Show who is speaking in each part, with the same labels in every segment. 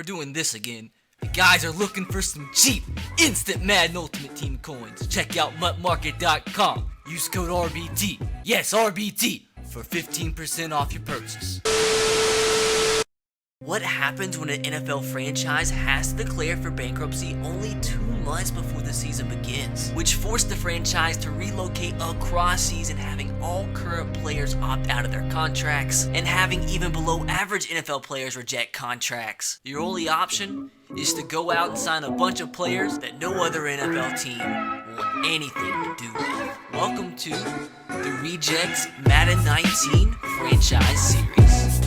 Speaker 1: doing this again. You guys are looking for some cheap, instant Madden Ultimate Team coins. Check out muttmarket.com. Use code RBT. Yes, RBT. For 15% off your purchase. What happens when an NFL franchise has to declare for bankruptcy only 2 months before the season begins? Which forced the franchise to relocate across season, having all current players opt out of their contracts, and having even below average NFL players reject contracts. Your only option is to go out and sign a bunch of players that no other NFL team want anything to do with. Welcome to the Rejects Madden 19 Franchise Series.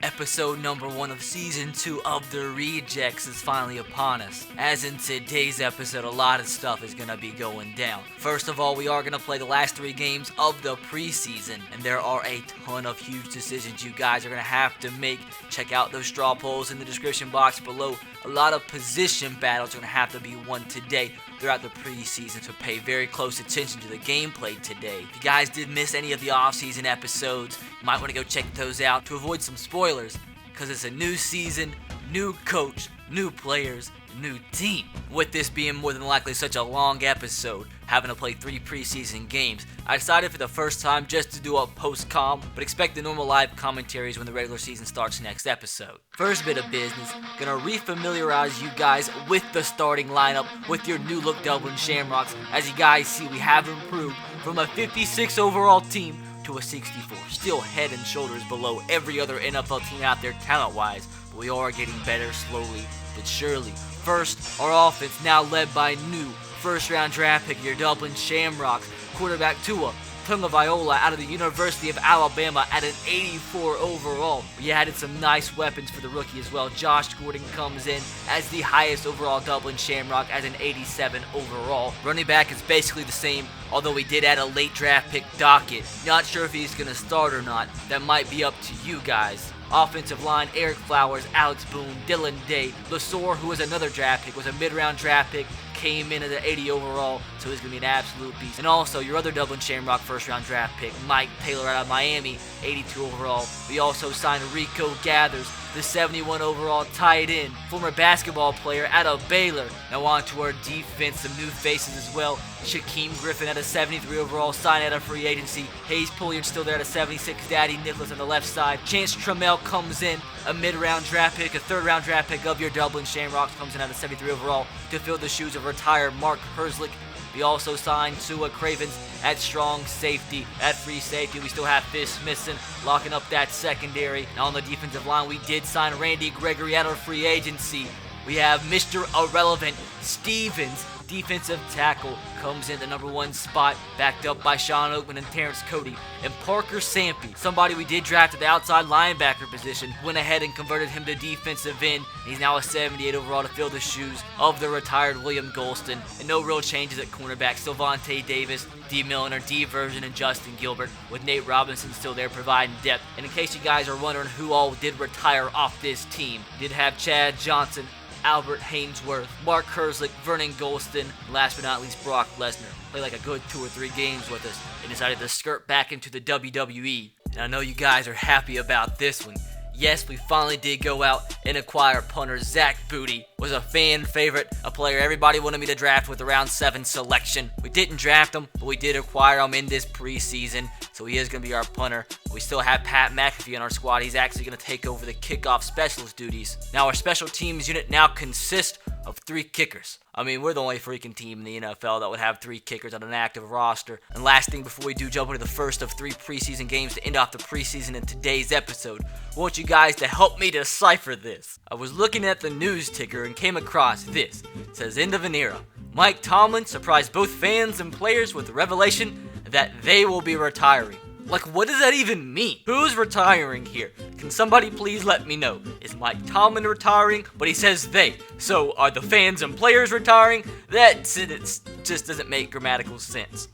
Speaker 1: Episode number 1 of Season 2 of The Rejects is finally upon us. As in today's episode, a lot of stuff is going to be going down. First of all, we are going to play the last 3 games of the preseason, and there are a ton of huge decisions you guys are going to have to make. Check out those straw polls in the description box below. A lot of position battles are going to have to be won today throughout the preseason, so pay very close attention to the gameplay today. If you guys did miss any of the off-season episodes, you might want to go check those out to avoid some spoilers, because it's a new season, new coach, new players, new team. With this being more than likely such a long episode, having to play 3 preseason games, I decided for the first time just to do a post-com, but expect the normal live commentaries when the regular season starts next episode. First bit of business, gonna refamiliarize you guys with the starting lineup with your new look Dublin Shamrocks. As you guys see, we have improved from a 56 overall team to a 64. Still head and shoulders below every other NFL team out there talent-wise, but we are getting better slowly but surely. First, our offense now led by new first-round draft pick, your Dublin Shamrocks, quarterback Tua Tagovailoa out of the University of Alabama at an 84 overall. We added some nice weapons for the rookie as well. Josh Gordon comes in as the highest overall Dublin Shamrock at an 87 overall. Running back is basically the same, although we did add a late draft pick, Dockett. Not sure if he's going to start or not. That might be up to you guys. Offensive line, Eric Flowers, Alex Boone, Dylan Day, Lasor, who was another draft pick, was a mid-round draft pick, came in at an 80 overall, so he's going to be an absolute beast. And also, your other Dublin Shamrock first-round draft pick, Mike Taylor out of Miami, 82 overall. We also signed Rico Gathers, the 71 overall tight end, former basketball player out of Baylor. Now on to our defense, some new faces as well. Shaquem Griffin at a 73 overall, signed out of free agency. Hayes Pulliam still there at a 76. Daddy Nicholas on the left side. Chance Trammell comes in, a mid-round draft pick, a third-round draft pick of your Dublin Shamrocks, comes in at a 73 overall to fill the shoes of retired Mark Herzlich. We also signed Tua Cravens at strong safety. At free safety, we still have Fish Smithson locking up that secondary. Now on the defensive line, we did sign Randy Gregory out of free agency. We have Mr. Irrelevant Stevens, defensive tackle, comes in the number 1 spot, backed up by Sean Oakman and Terrence Cody. And Parker Sampy, somebody we did draft at the outside linebacker position, went ahead and converted him to defensive end. He's now a 78 overall to fill the shoes of the retired William Golston. And no real changes at cornerback. Silvante Davis, D. Milliner, D. Version, and Justin Gilbert, with Nate Robinson still there providing depth. And in case you guys are wondering who all did retire off this team, did have Chad Johnson, Albert Hainsworth, Mark Herzlich, Vernon Golston, and last but not least Brock Lesnar. Played like a good 2 or 3 games with us and decided to skirt back into the WWE. And I know you guys are happy about this one. Yes, we finally did go out and acquire punter Zach Booty. Was a fan favorite, a player everybody wanted me to draft with a round 7 selection. We didn't draft him, but we did acquire him in this preseason, so he is going to be our punter. We still have Pat McAfee in our squad. He's actually going to take over the kickoff specialist duties. Now, our special teams unit now consists of 3 kickers. I mean, we're the only freaking team in the NFL that would have 3 kickers on an active roster. And last thing before we do jump into the first of 3 preseason games to end off the preseason in today's episode, I want you guys to help me decipher this. I was looking at the news ticker and came across this. It says, end of an era. Mike Tomlin surprised both fans and players with the revelation that they will be retiring. Like, what does that even mean? Who's retiring here? Can somebody please let me know? Is Mike Tomlin retiring? But he says they. So, are the fans and players retiring? That just doesn't make grammatical sense.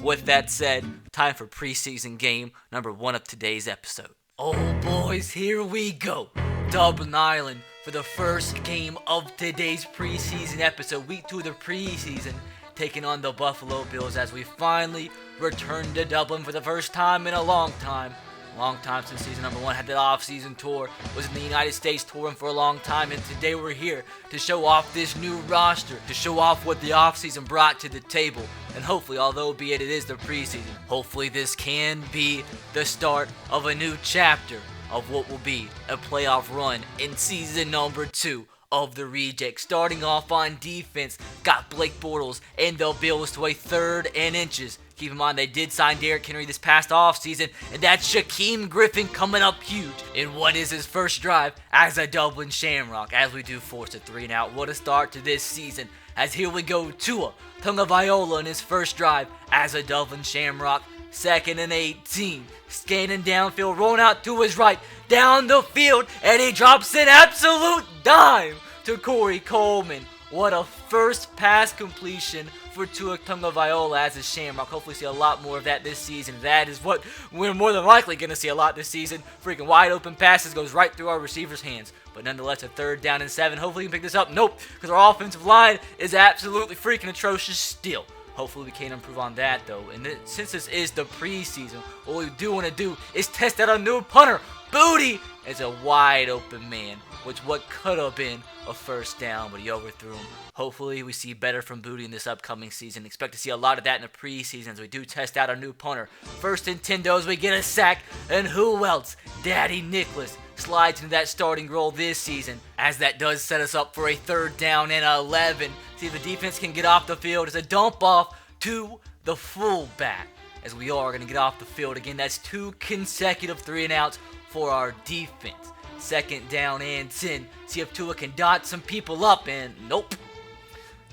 Speaker 1: With that said, time for preseason game number 1 of today's episode. Oh boys, here we go. Dublin, Ireland for the first game of today's preseason episode. Week 2 of the preseason. Taking on the Buffalo Bills as we finally return to Dublin for the first time in a long time. Long time since season number 1. Had that off-season tour. Was in the United States touring for a long time. And today we're here to show off this new roster. To show off what the off-season brought to the table. And hopefully, although be it is the preseason, hopefully this can be the start of a new chapter of what will be a playoff run in season number 2 of the Rejects. Starting off on defense, got Blake Bortles and the Bills to a 3rd and inches. Keep in mind, they did sign Derrick Henry this past offseason, and that's Shaquem Griffin coming up huge in what is his first drive as a Dublin Shamrock, as we do force a 3-and-out. What a start to this season, as here we go, Tua Tagovailoa in his first drive as a Dublin Shamrock. 2nd and 18, scanning downfield, rolling out to his right, down the field, and he drops an absolute dime to Corey Coleman. What a first pass completion for Tua Tagovailoa as a Shamrock. Hopefully see a lot more of that this season. That is what we're more than likely going to see a lot this season. Freaking wide open passes goes right through our receivers' hands. But nonetheless, a 3rd down and 7. Hopefully we can pick this up. Nope, because our offensive line is absolutely freaking atrocious still. Hopefully we can improve on that though. And since this is the preseason, what we do want to do is test out a new punter. Booty is a wide open man, which what could have been a 1st down, but he overthrew him. Hopefully we see better from Booty in this upcoming season. Expect to see a lot of that in the preseason as we do test out our new punter. 1st and 10 as we get a sack, and who else? Daddy Nicholas slides into that starting role this season, as that does set us up for a 3rd down and 11. See if the defense can get off the field as a dump off to the fullback. As we are going to get off the field again. That's 2 consecutive 3-and-outs for our defense. 2nd down and 10. See if Tua can dot some people up, and nope.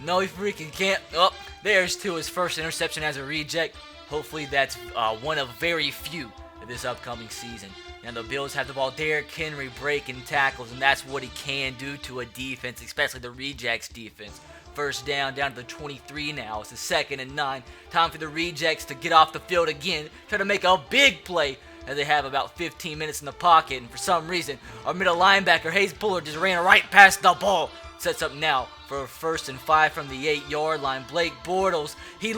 Speaker 1: No, he freaking can't. Oh, there's Tua's first interception as a reject. Hopefully that's one of very few this upcoming season. And the Bills have the ball. Derrick Henry breaking tackles, and that's what he can do to a defense, especially the Rejects defense. 1st down to the 23 now. It's the 2nd and 9. Time for the Rejects to get off the field again. Try to make a big play as they have about 15 minutes in the pocket. And for some reason, our middle linebacker, Hayes Bullard, just ran right past the ball. Sets up now for a 1st and 5 from the 8-yard line. Blake Bortles, he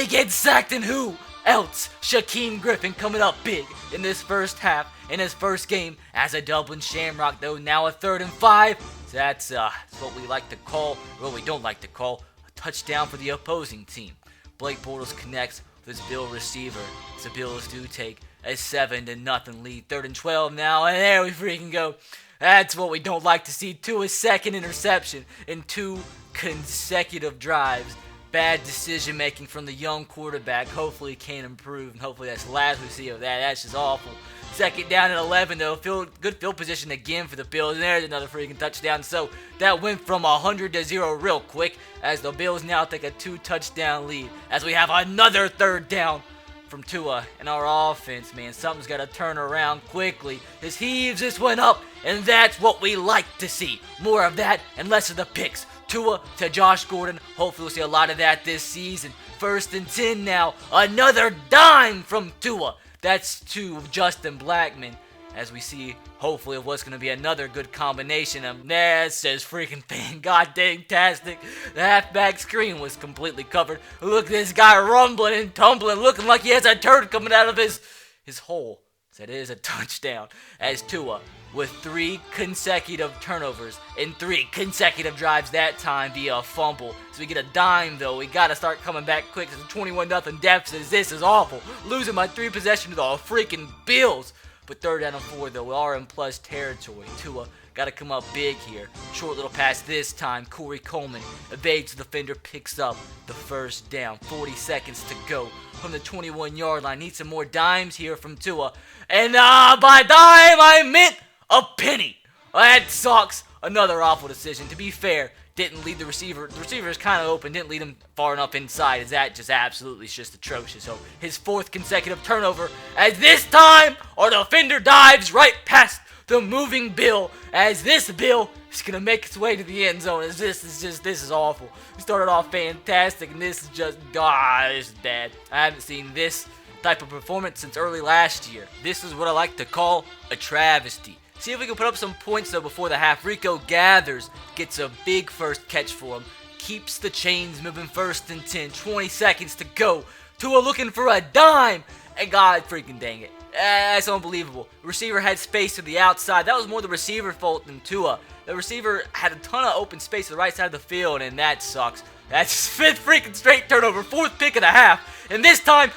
Speaker 1: gets sacked, and who else? Shaquem Griffin coming up big in this first half, in his first game as a Dublin Shamrock, though now a 3rd and 5. So that's what we like to call, what we don't like to call, a touchdown for the opposing team. Blake Bortles connects with his Bill receiver. The Bills do take a 7-0 lead. 3rd and 12 now, and there we freaking go. That's what we don't like to see. Tua's 2nd interception in 2 consecutive drives. Bad decision making from the young quarterback. Hopefully he can improve, and hopefully that's the last we see of that. That's just awful. 2nd down and 11 though. Good field position again for the Bills. And there's another freaking touchdown. So that went from 100 to 0 real quick, as the Bills now take a 2-touchdown lead. As we have another 3rd down from Tua and our offense, man. Something's got to turn around quickly. His heaves just went up, and that's what we like to see. More of that and less of the picks. Tua to Josh Gordon. Hopefully we'll see a lot of that this season. 1st and 10 now. Another dime from Tua. That's to Justin Blackman. As we see, hopefully, what's going to be another good combination of that says freaking fan god dang-tastic. The halfback screen was completely covered. Look at this guy rumbling and tumbling, looking like he has a turd coming out of his hole. That is a touchdown, as Tua with 3 consecutive turnovers in 3 consecutive drives, that time via a fumble. So we get a dime though. We got to start coming back quick. It's a 21-0 deficit. This is awful. Losing my 3 possession to the freaking Bills. But 3rd down and 4 though, we are in plus territory. Tua got to come up big here. Short little pass this time. Corey Coleman evades the defender, picks up the 1st down. 40 seconds to go from the 21-yard line. Need some more dimes here from Tua. And by dime, I meant a penny. That sucks. Another awful decision. To be fair, didn't lead the receiver. The receiver is kind of open. Didn't lead him far enough inside. Is that just absolutely just atrocious. So his 4th consecutive turnover. As this time, our defender dives right past the moving Bill. As this Bill is going to make its way to the end zone. As this is awful. We started off fantastic, and this is just, this is bad. I haven't seen this type of performance since early last year. This is what I like to call a travesty. See if we can put up some points though before the half. Rico gathers, gets a big first catch for him, keeps the chains moving. 1st and 10, 20 seconds to go. Tua looking for a dime, And God freaking dang it. That's unbelievable. The receiver had space to the outside. That was more the receiver fault than Tua. The receiver had a ton of open space to the right side of the field, and that sucks. That's his 5th freaking straight turnover, 4th pick of the half. And this time,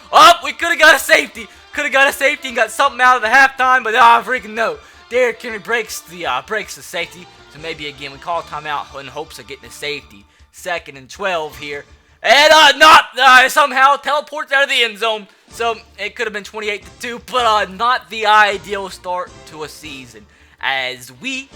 Speaker 1: we could have got a safety. Could have got a safety and got something out of the halftime, but freaking no. Derrick Henry breaks the safety. So maybe again we call timeout in hopes of getting a safety. 2nd and 12 here. And somehow teleports out of the end zone. So it could have been 28-2, but not the ideal start to a season. As we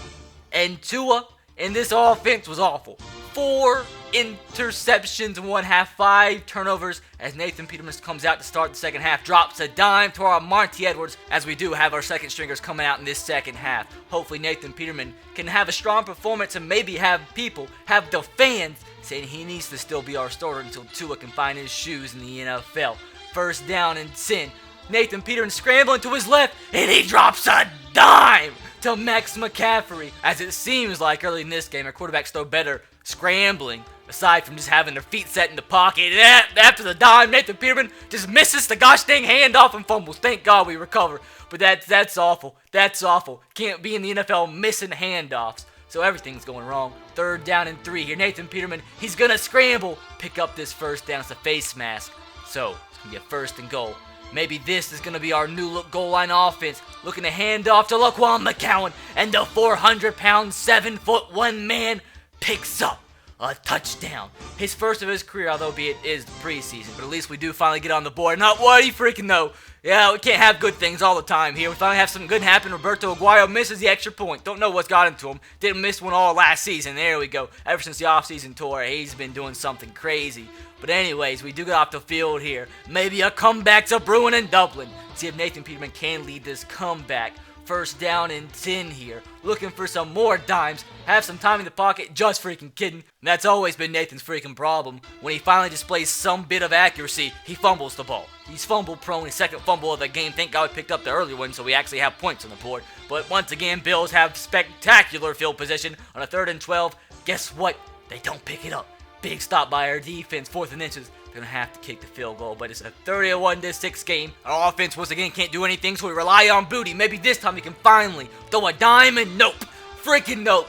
Speaker 1: and Tua in this offense was awful. 4 interceptions in 1 half, 5 turnovers as Nathan Peterman comes out to start the second half. Drops a dime to our Monty Edwards as we do have our second stringers coming out in this second half. Hopefully Nathan Peterman can have a strong performance and maybe have the fans saying he needs to still be our starter until Tua can find his shoes in the NFL. 1st down and 10. Nathan Peterman scrambling to his left, and he drops a dime to Max McCaffrey. As it seems like early in this game, our quarterbacks throw better scrambling, aside from just having their feet set in the pocket. And after the dime, Nathan Peterman just misses the gosh dang handoff and fumbles. Thank God we recover. But that's awful. That's awful. Can't be in the NFL missing handoffs. So everything's going wrong. 3rd down and 3 here. Nathan Peterman, he's going to scramble. Pick up this 1st down. It's a face mask. So it's going to get 1st and goal. Maybe this is going to be our new look goal line offense. Looking to hand off to Laquan McCowan. And the 400-pound, 7'1" man picks up a touchdown. His first of his career, although it is the preseason. But at least we do finally get on the board. Not what do you freaking know. Yeah, we can't have good things all the time here. We finally have something good happen. Roberto Aguayo misses the extra point. Don't know what's got into him. Didn't miss one all last season. There we go. Ever since the offseason tour, he's been doing something crazy. But anyways, we do get off the field here. Maybe a comeback's a brewing in Dublin. See if Nathan Peterman can lead this comeback. 1st down and 10 here. Looking for some more dimes. Have some time in the pocket. Just freaking kidding. And that's always been Nathan's freaking problem. When he finally displays some bit of accuracy, he fumbles the ball. He's fumble prone. His 2nd fumble of the game. Thank God we picked up the earlier one so we actually have points on the board. But once again, Bills have spectacular field position on a 3rd and 12. Guess what? They don't pick it up. Big stop by our defense. 4th and inches. Gonna have to kick the field goal, but it's a 31-6 game. Our offense once again can't do anything, so we rely on Booty. Maybe this time he can finally throw a dime, and nope, freaking nope.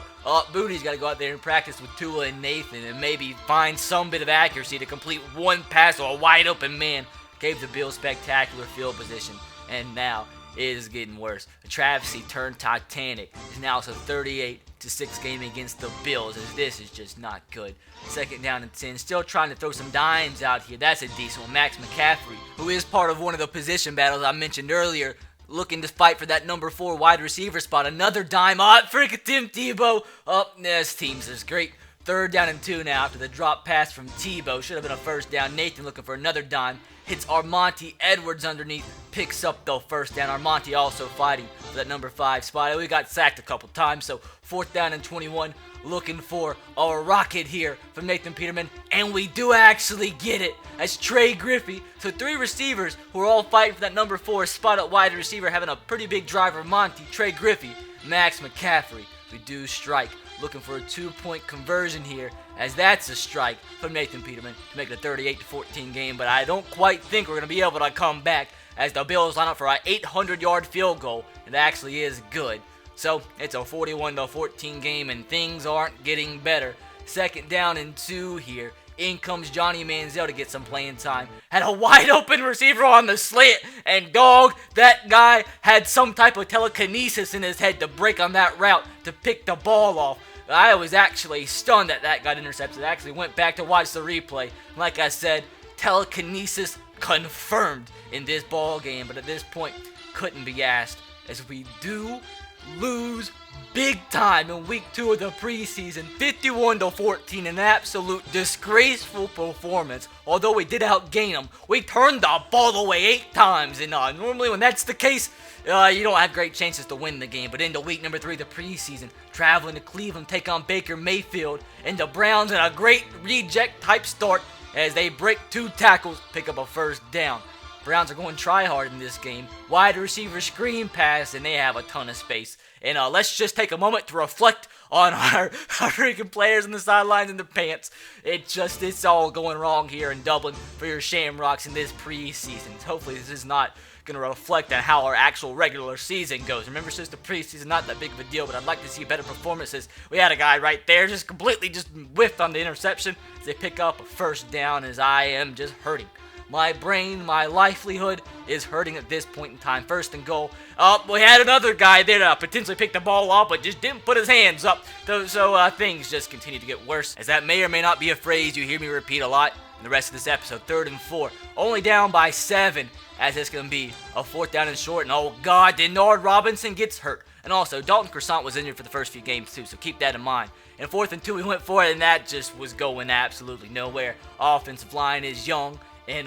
Speaker 1: Booty's got to go out there and practice with Tua and Nathan, and maybe find some bit of accuracy to complete one pass or a wide open man. Gave the Bills spectacular field position, and now it is getting worse. The travesty turned Titanic. It's now a 38-6 game against the Bills, as this is just not good. 2nd down and 10. Still trying to throw some dimes out here. That's a decent one. Max McCaffrey, who is part of one of the position battles I mentioned earlier, looking to fight for that number 4 wide receiver spot. Another dime. Freaking Tim Tebow. This team's just great. 3rd down and 2 now after the drop pass from Tebow. Should have been a 1st down. Nathan looking for another dime. Hits Armonte Edwards underneath. Picks up the 1st down. Armonte also fighting for that number 5 spot. We got sacked a couple times, so 4th down and 21. Looking for a rocket here from Nathan Peterman. And we do actually get it as Trey Griffey. So 3 receivers who are all fighting for that number 4 spot at wide receiver. Having a pretty big driver. Monty, Trey Griffey, Max McCaffrey. We do strike. Looking for a 2-point conversion here, as that's a strike from Nathan Peterman to make it a 38-14 game. But I don't quite think we're going to be able to come back as the Bills line up for an 800-yard field goal. It actually is good. So it's a 41-14 game, and things aren't getting better. 2nd down and 2 here. In comes Johnny Manziel to get some playing time. Had a wide open receiver on the slant, and dog, that guy had some type of telekinesis in his head to break on that route to pick the ball off. I was actually stunned that got intercepted. I actually went back to watch the replay. Like I said, telekinesis confirmed in this ball game, but at this point, couldn't be asked, as we do lose big time in week 2 of the preseason. 51-14, an absolute disgraceful performance. Although we did outgain them, we turned the ball away 8 times, and normally when that's the case, you don't have great chances to win the game. But into week number 3 of the preseason, traveling to Cleveland, take on Baker Mayfield, and the Browns in a great reject type start as they break 2 tackles, pick up a 1st down. Browns are going try hard in this game. Wide receiver screen pass, and they have a ton of space. And let's just take a moment to reflect on our freaking players on the sidelines and the pants. It's all going wrong here in Dublin for your Shamrocks in this preseason. Hopefully this is not going to reflect on how our actual regular season goes. Remember, since the preseason, not that big of a deal, but I'd like to see better performances. We had a guy right there just completely whiffed on the interception as they pick up a first down, as I am just hurting. My brain, my livelihood is hurting at this point in time. First and goal. We had another guy there to potentially pick the ball up, but just didn't put his hands up. So things just continue to get worse, as that may or may not be a phrase you hear me repeat a lot in the rest of this episode. 3rd and 4. Only down by 7, as it's going to be a 4th down and short. And oh God, Denard Robinson gets hurt. And also, Dalton Croissant was injured for the first few games too, so keep that in mind. And 4th and 2, we went for it, and that just was going absolutely nowhere. Offensive line is young and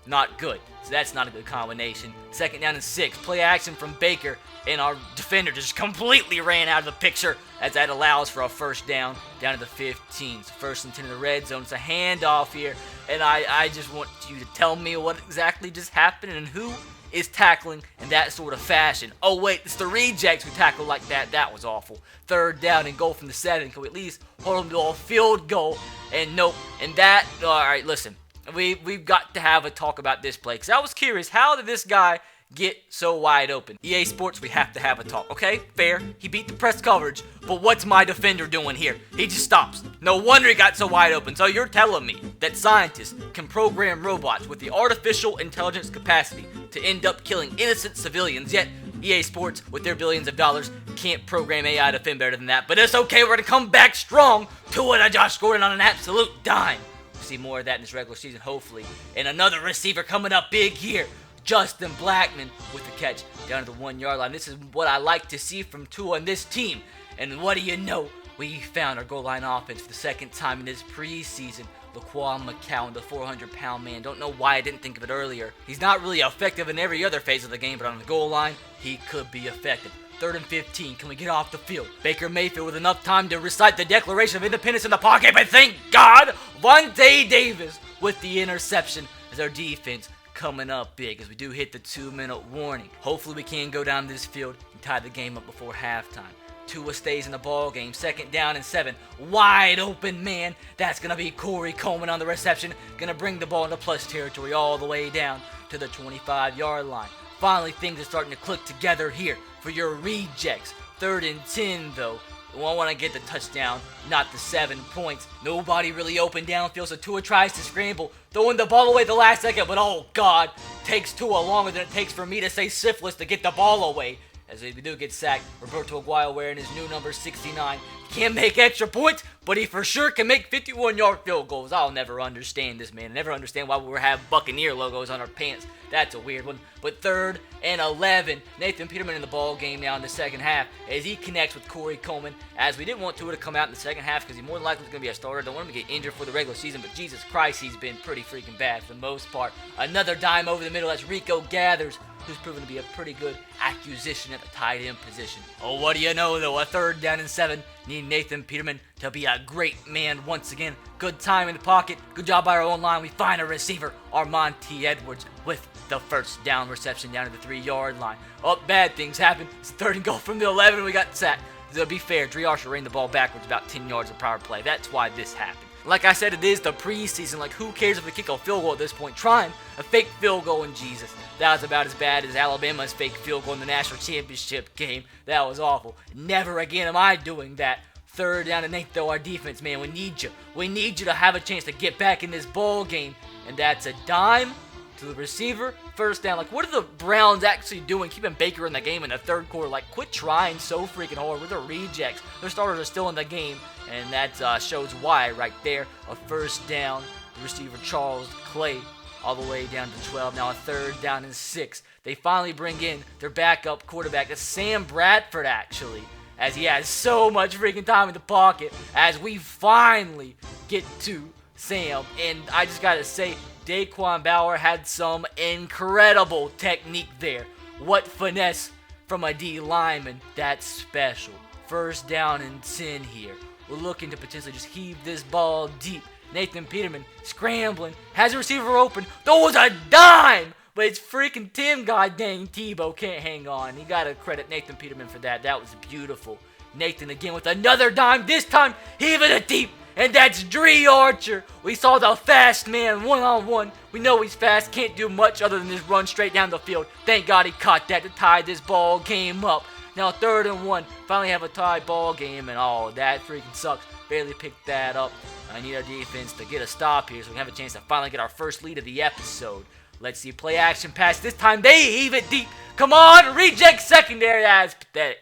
Speaker 1: not good, so that's not a good combination. 2nd down and 6, play action from Baker, and our defender just completely ran out of the picture, as that allows for a first down to the 15. So 1st and 10 in the red zone. It's a handoff here, and I just want you to tell me what exactly just happened and who is tackling in that sort of fashion. Oh wait, it's the rejects who tackle like that. That was awful. 3rd down and goal from the 7. Can we at least hold them to a field goal? And nope. And that, alright, listen. We've got to have a talk about this play, because I was curious, how did this guy get so wide open? EA Sports, we have to have a talk, okay? Fair. He beat the press coverage, but what's my defender doing here? He just stops. No wonder he got so wide open. So you're telling me that scientists can program robots with the artificial intelligence capacity to end up killing innocent civilians, yet EA Sports, with their billions of dollars, can't program AI to defend better than that. But it's okay, we're going to come back strong to it. Josh Gordon on an absolute dime. See more of that in this regular season, hopefully. And another receiver coming up big here. Justin Blackman with the catch down to the 1-yard line. This is what I like to see from Tua and this team. And what do you know? We found our goal line offense for the 2nd time in this preseason. Laquan McCown, the 400-pound man. Don't know why I didn't think of it earlier. He's not really effective in every other phase of the game, but on the goal line, he could be effective. 3rd and 15. Can we get off the field? Baker Mayfield with enough time to recite the Declaration of Independence in the pocket, but thank God, Vontae Davis with the interception as our defense coming up big as we do hit the 2-minute warning. Hopefully we can go down this field and tie the game up before halftime. Tua stays in the ball game. 2nd down and 7. Wide open man. That's going to be Corey Coleman on the reception. Going to bring the ball into plus territory all the way down to the 25-yard line. Finally, things are starting to click together here for your rejects. 3rd and 10, though. We want to get the touchdown, not the 7 points. Nobody really open downfield, so Tua tries to scramble, throwing the ball away at the last second, but oh God, takes Tua longer than it takes for me to say syphilis to get the ball away. As we do get sacked, Roberto Aguayo wearing his new number 69. Can't make extra points, but he for sure can make 51-yard field goals. I'll never understand this, man. I never understand why we have Buccaneer logos on our pants. That's a weird one. But 3rd and 11. Nathan Peterman in the ball game now in the 2nd half as he connects with Corey Coleman. As we didn't want Tua to come out in the 2nd half because he more than likely is going to be a starter. Don't want him to get injured for the regular season, but Jesus Christ, he's been pretty freaking bad for the most part. Another dime over the middle as Rico gathers, who's proven to be a pretty good acquisition at the tight end position. Oh, what do you know, though? A 3rd down and 7. Need Nathan Peterman to be a great man once again. Good time in the pocket. Good job by our own line. We find a receiver, Armonte Edwards, with the 1st down reception down to the 3-yard line. Oh, bad things happen. It's 3rd and goal from the 11. We got sacked. To be fair, Dre Archer ran the ball backwards about 10 yards of power play. That's why this happened. Like I said, it is the preseason. Like, who cares if we kick a field goal at this point? Trying a fake field goal in Jesus. That was about as bad as Alabama's fake field goal in the national championship game. That was awful. Never again am I doing that. 3rd down and 8, though, our defense, man, we need you. We need you to have a chance to get back in this ball game. And that's a dime to the receiver. 1st down. Like, what are the Browns actually doing? Keeping Baker in the game in the 3rd quarter. Like, quit trying so freaking hard. We're the rejects. Their starters are still in the game. And that shows why right there. A 1st down. The receiver, Charles Clay, all the way down to 12. Now a 3rd down and 6. They finally bring in their backup quarterback. It's Sam Bradford, actually, as he has so much freaking time in the pocket as we finally get to Sam. And I just got to say, Daquan Bauer had some incredible technique there. What finesse from a D lineman. That's special. 1st down and 10 here. We're looking to potentially just heave this ball deep. Nathan Peterman scrambling, has a receiver open, throws a dime, but it's freaking Tim goddamn Tebow can't hang on. You gotta credit Nathan Peterman for that. That was beautiful. Nathan again with another dime. This time, heaving it deep. And that's Dre Archer. We saw the fast man one-on-one. We know he's fast. Can't do much other than just run straight down the field. Thank God he caught that to tie this ball game up. Now 3rd and 1. Finally have a tie ball game. And that freaking sucks. Barely picked that up. I need our defense to get a stop here so we can have a chance to finally get our first lead of the episode. Let's see. Play action pass. This time they heave it deep. Come on. Reject secondary. That's pathetic.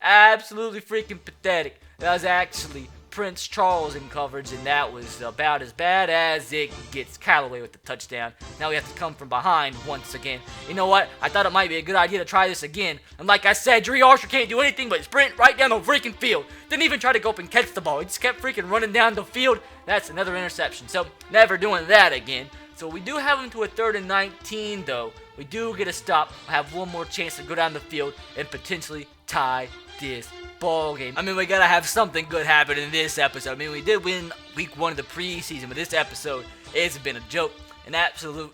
Speaker 1: Absolutely freaking pathetic. That was actually Prince Charles in coverage, and that was about as bad as it gets. Callaway with the touchdown. Now we have to come from behind once again. You know what? I thought it might be a good idea to try this again. And like I said, Dre Archer can't do anything but sprint right down the freaking field. Didn't even try to go up and catch the ball. He just kept freaking running down the field. That's another interception. So never doing that again. So we do have him to a 3rd and 19, though. We do get a stop. We'll have one more chance to go down the field and potentially tie this ball game. I mean, we gotta have something good happen in this episode. I mean, we did win week 1 of the preseason, but this episode has been a joke. An absolute,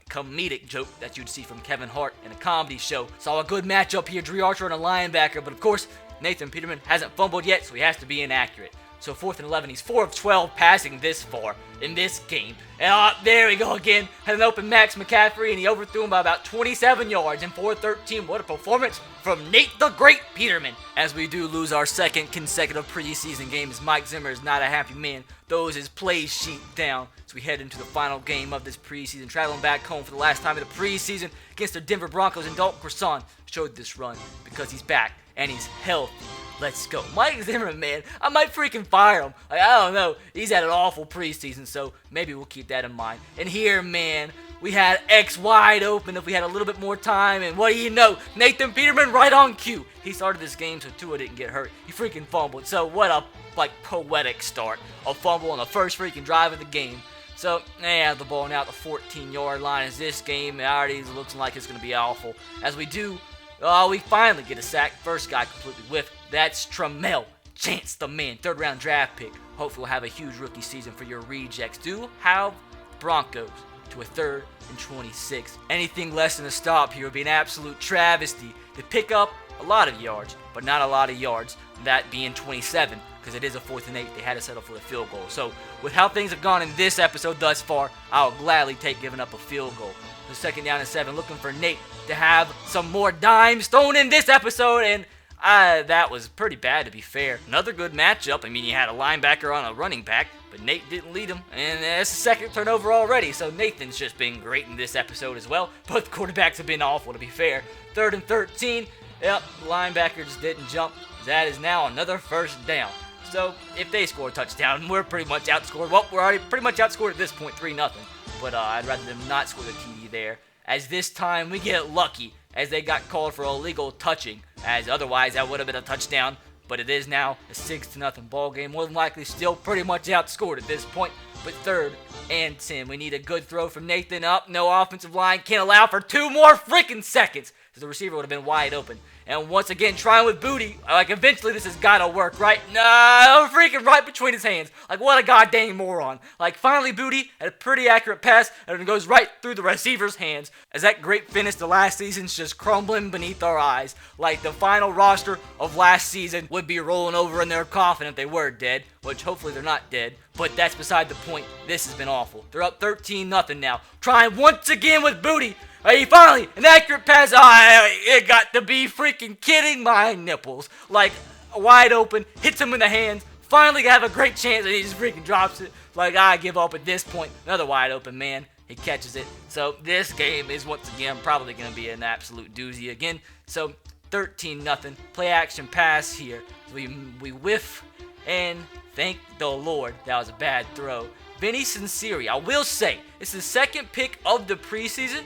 Speaker 1: comedic joke that you'd see from Kevin Hart in a comedy show. Saw a good matchup here, Dre Archer and a linebacker, but of course, Nathan Peterman hasn't fumbled yet, so he has to be inaccurate. So 4th and 11, he's 4 of 12 passing this far in this game. And there we go again. Had an open Max McCaffrey, and he overthrew him by about 27 yards in 4-13. What a performance from Nate the Great Peterman. As we do lose our 2nd consecutive preseason game, as Mike Zimmer is not a happy man. Throws his play sheet down. So we head into the final game of this preseason, traveling back home for the last time of the preseason against the Denver Broncos, and Dalton Croissant showed this run because he's back and he's healthy. Let's go. Mike Zimmerman, man, I might freaking fire him. I don't know. He's had an awful preseason, so maybe we'll keep that in mind. And here, man, we had X wide open if we had a little bit more time. And what do you know? Nathan Peterman right on cue. He started this game so Tua didn't get hurt. He freaking fumbled. So what a, poetic start. A fumble on the first freaking drive of the game. So, they have the ball now at the 14-yard line. As this game already looks like it's going to be awful. As we do, we finally get a sack. First guy completely whiffed. That's Tramel Chance, the man. 3rd round draft pick. Hopefully we'll have a huge rookie season for your rejects. Do have Broncos to a 3rd and 26. Anything less than a stop here would be an absolute travesty. They pick up a lot of yards, but not a lot of yards. That being 27, because it is a 4th and 8. They had to settle for the field goal. So with how things have gone in this episode thus far, I'll gladly take giving up a field goal. The 2nd down and 7, looking for Nate to have some more dimes thrown in this episode, and that was pretty bad, to be fair. Another good matchup. I mean, you had a linebacker on a running back, but Nate didn't lead him. And that's the 2nd turnover already, so Nathan's just been great in this episode as well. Both quarterbacks have been awful, to be fair. 3rd and 13. Yep, linebacker just didn't jump. That is now another 1st down. So, if they score a touchdown, we're pretty much outscored. Well, we're already pretty much outscored at this point, 3-0. But I'd rather them not score the TD there. As this time, we get lucky, as they got called for illegal touching, as otherwise that would have been a touchdown, but it is now a 6-0 ball game. More than likely still pretty much outscored at this point, but 3rd and 10. We need a good throw from Nathan up. No offensive line can't allow for 2 more freaking seconds, because the receiver would have been wide open. And once again, trying with Booty. Eventually this has got to work, right? No, freaking right between his hands. What a goddamn moron. Finally Booty had a pretty accurate pass, and it goes right through the receiver's hands. As that great finish to last season's just crumbling beneath our eyes. The final roster of last season would be rolling over in their coffin if they were dead. Which hopefully they're not dead. But that's beside the point. This has been awful. They're up 13-0 now. Trying once again with Booty. He finally, an accurate pass. It got to be freaking kidding my nipples. Wide open, hits him in the hands. Finally have a great chance, and he just freaking drops it. I give up at this point. Another wide open man. He catches it. So this game is once again probably going to be an absolute doozy again. So 13-0. Play action pass here. We whiff, and thank the Lord that was a bad throw. Vinny Sinceri, I will say, it's the 2nd pick of the preseason.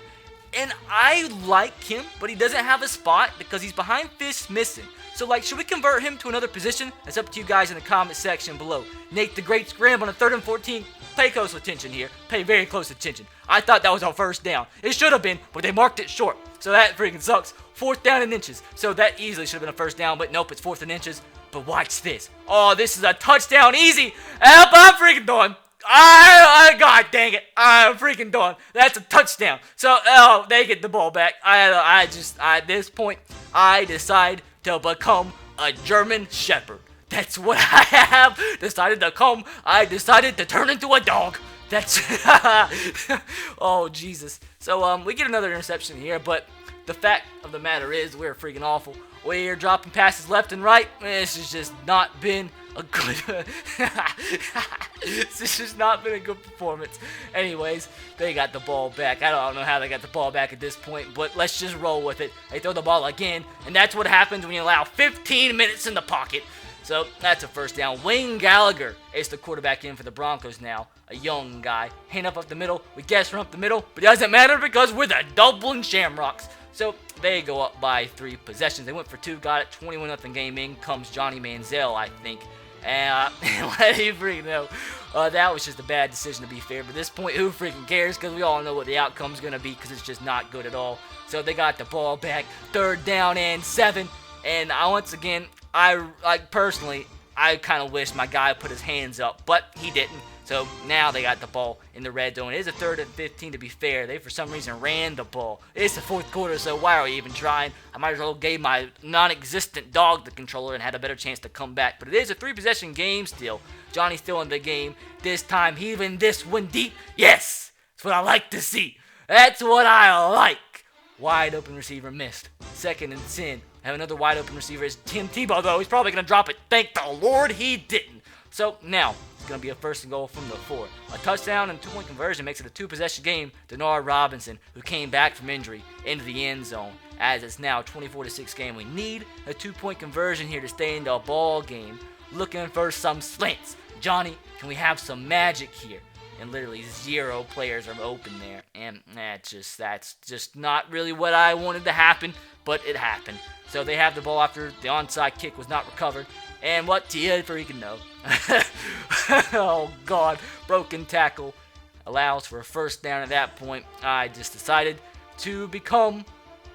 Speaker 1: And I like him, but he doesn't have a spot because he's behind Fish missing. So, should we convert him to another position? That's up to you guys in the comment section below. Nate the Great scramble on a 3rd and 14. Pay close attention here. Pay very close attention. I thought that was our 1st down. It should have been, but they marked it short. So that freaking sucks. 4th down and inches. So that easily should have been a 1st down, but nope, it's 4th and inches. But watch this. Oh, this is a touchdown. Easy. Help, I'm freaking going. God dang it. I'm freaking done. That's a touchdown. So, they get the ball back. At this point, I decide to become a German Shepherd. That's what I have decided to come. I decided to turn into a dog. That's, oh, Jesus. So, we get another interception here, but the fact of the matter is we're freaking awful. We're dropping passes left and right. This has just not been a good this has just not been a good performance. Anyways, they got the ball back. I don't know how they got the ball back at this point, but let's just roll with it. They throw the ball again, and that's what happens when you allow 15 minutes in the pocket. So that's a first down. Wayne Gallagher is the quarterback in for the Broncos now. A young guy. Hand up the middle. We guess from up the middle, but it doesn't matter because we're the Dublin Shamrocks. So they go up by 3 possessions. They went for 2, got it. 21-0 game. In comes Johnny Manziel, I think. And let me freaking know. That was just a bad decision, to be fair. But at this point, who freaking cares? Because we all know what the outcome's going to be, because it's just not good at all. So they got the ball back. 3rd down and 7. And once again, I personally kind of wish my guy put his hands up, but he didn't. So now they got the ball in the red zone. It is a 3rd and 15, to be fair. They, for some reason, ran the ball. It's the 4th quarter, so why are we even trying? I might as well gave my non-existent dog the controller and had a better chance to come back. But it is a 3-possession game still. Johnny's still in the game. This time, heaving this one deep. Yes! That's what I like to see. That's what I like. Wide open receiver missed. 2nd and 10. Have another wide open receiver. It's Tim Tebow, though. He's probably going to drop it. Thank the Lord he didn't. So now, it's going to be a 1st and goal from the 4. A touchdown and 2-point conversion makes it a 2-possession game. Denard Robinson, who came back from injury, into the end zone. As it's now a 24-6 game. We need a 2-point conversion here to stay in the ball game. Looking for some slants. Johnny, can we have some magic here? And literally 0 players are open there. And that's just not really what I wanted to happen, but it happened. So they have the ball after the onside kick was not recovered. And what do you freaking know? Oh, God. Broken tackle allows for a 1st down at that point. I just decided to become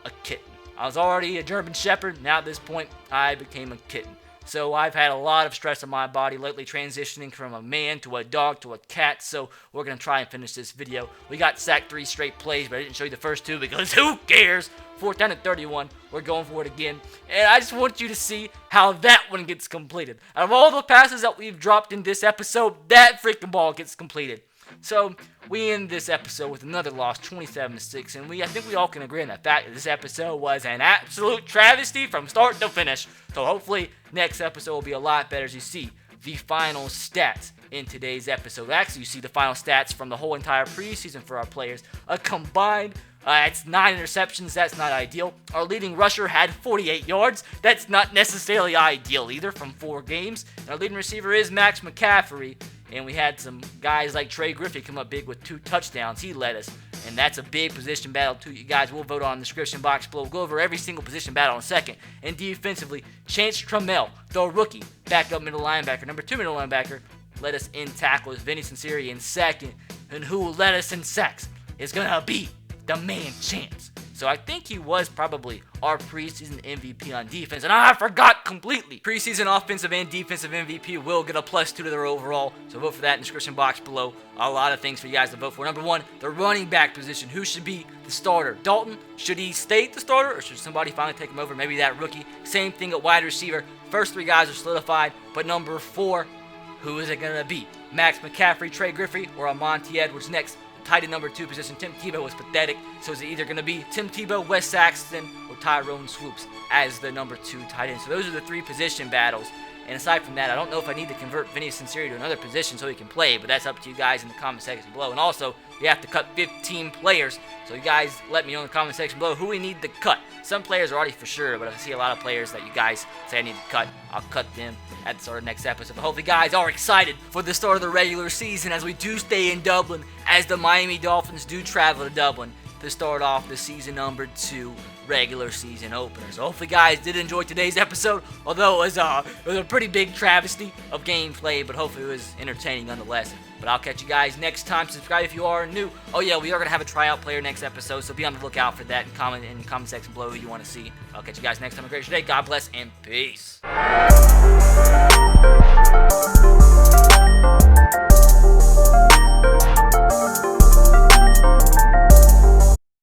Speaker 1: a kitten. I was already a German Shepherd. Now at this point, I became a kitten. So I've had a lot of stress on my body lately, transitioning from a man to a dog to a cat. So we're going to try and finish this video. We got sacked 3 straight plays, but I didn't show you the first 2 because who cares? 4th down and 31. We're going for it again. And I just want you to see how that one gets completed. Out of all the passes that we've dropped in this episode, that freaking ball gets completed. So we end this episode with another loss, 27-6, and I think we all can agree on the fact that this episode was an absolute travesty from start to finish. So hopefully next episode will be a lot better as you see the final stats in today's episode. Actually, you see the final stats from the whole entire preseason for our players. A combined, it's 9 interceptions. That's not ideal. Our leading rusher had 48 yards. That's not necessarily ideal either from 4 games. And our leading receiver is Max McCaffrey. And we had some guys like Trey Griffey come up big with 2 touchdowns. He led us. And that's a big position battle, too. You guys will vote on the description box below. We'll go over every single position battle in a second. And defensively, Chance Trammell, the rookie, backup middle linebacker, number 2 middle linebacker, led us in tackles. Vinny Sinceri in 2nd. And who led us in sacks is going to be the man Chance. So I think he was probably our preseason MVP on defense. And I forgot completely. Preseason offensive and defensive MVP will get a +2 to their overall. So vote for that in the description box below. A lot of things for you guys to vote for. Number 1, the running back position. Who should be the starter? Dalton, should he stay the starter or should somebody finally take him over? Maybe that rookie. Same thing at wide receiver. First 3 guys are solidified. But number 4, who is it going to be? Max McCaffrey, Trey Griffey, or Monty Edwards next? Tight end number 2 position, Tim Tebow was pathetic. So is it either going to be Tim Tebow, Wes Saxton, or Tyrone Swoops as the number 2 tight end? So those are the 3 position battles. And aside from that, I don't know if I need to convert Vinny Sinceri to another position so he can play, but that's up to you guys in the comment section below. And also, you have to cut 15 players, so you guys let me know in the comment section below who we need to cut. Some players are already for sure, but if I see a lot of players that you guys say I need to cut, I'll cut them at the start of the next episode. But hopefully you guys are excited for the start of the regular season as we do stay in Dublin, as the Miami Dolphins do travel to Dublin to start off the season number 2 regular season opener. So hopefully guys did enjoy today's episode, although it was a pretty big travesty of gameplay, but hopefully it was entertaining nonetheless. But I'll catch you guys next time. Subscribe if you are new. Oh yeah, we are going to have a tryout player next episode, so be on the lookout for that and comment in the comment section below who you want to see. I'll catch you guys next time. Have a great day. God bless and peace.